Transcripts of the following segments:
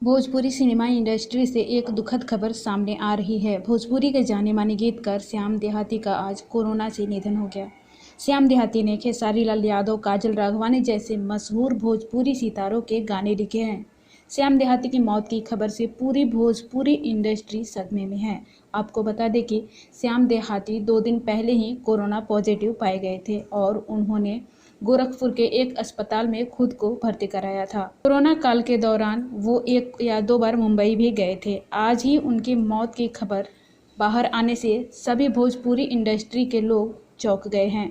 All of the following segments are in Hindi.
भोजपुरी सिनेमा इंडस्ट्री से एक दुखद खबर सामने आ रही है। भोजपुरी के जाने माने गीतकार श्याम देहाती का आज कोरोना से निधन हो गया। श्याम देहाती ने खेसारी लाल यादव, काजल राघवानी जैसे मशहूर भोजपुरी सितारों के गाने लिखे हैं। श्याम देहाती की मौत की खबर से पूरी भोजपुरी इंडस्ट्री सदमे में है। आपको बता दें कि श्याम देहाती 2 दिन पहले ही कोरोना पॉजिटिव पाए गए थे और उन्होंने गोरखपुर के एक अस्पताल में खुद को भर्ती कराया था। कोरोना काल के दौरान वो 1 या 2 बार मुंबई भी गए थे। आज ही उनकी मौत की खबर बाहर आने से सभी भोजपुरी इंडस्ट्री के लोग चौंक गए हैं।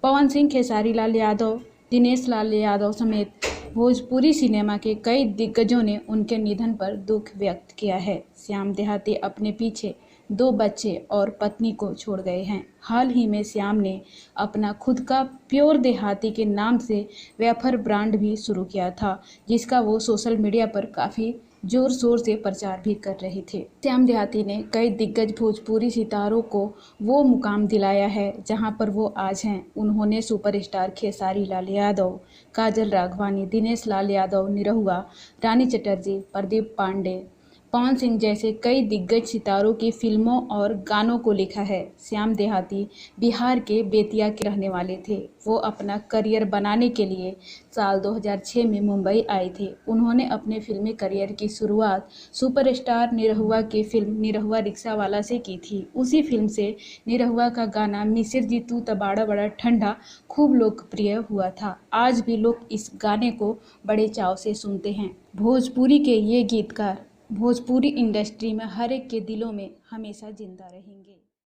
पवन सिंह, खेसारी लाल यादव, दिनेश लाल यादव समेत भोजपुरी सिनेमा के कई दिग्गजों ने उनके निधन पर दुख व्यक्त किया है। श्याम देहाती अपने पीछे 2 बच्चे और पत्नी को छोड़ गए हैं। हाल ही में श्याम ने अपना खुद का प्योर देहाती के नाम से वेफर ब्रांड भी शुरू किया था, जिसका वो सोशल मीडिया पर काफ़ी जोर शोर से प्रचार भी कर रहे थे। श्याम देहाती ने कई दिग्गज भोजपुरी सितारों को वो मुकाम दिलाया है जहां पर वो आज हैं। उन्होंने सुपरस्टार खेसारी लाल यादव, काजल राघवानी, दिनेश लाल यादव निरहुआ, रानी चटर्जी, प्रदीप पांडे, पवन सिंह जैसे कई दिग्गज सितारों की फिल्मों और गानों को लिखा है। श्याम देहाती बिहार के बेतिया के रहने वाले थे। वो अपना करियर बनाने के लिए साल 2006 में मुंबई आए थे। उन्होंने अपने फिल्मी करियर की शुरुआत सुपरस्टार निरहुआ की फिल्म निरहुआ रिक्शा वाला से की थी। उसी फिल्म से निरहुआ का गाना मिसिर जी तू त बाड़ा बड़ा ठंडा खूब लोकप्रिय हुआ था। आज भी लोग इस गाने को बड़े चाव से सुनते हैं। भोजपुरी के ये गीतकार भोजपुरी इंडस्ट्री में हर एक के दिलों में हमेशा जिंदा रहेंगे।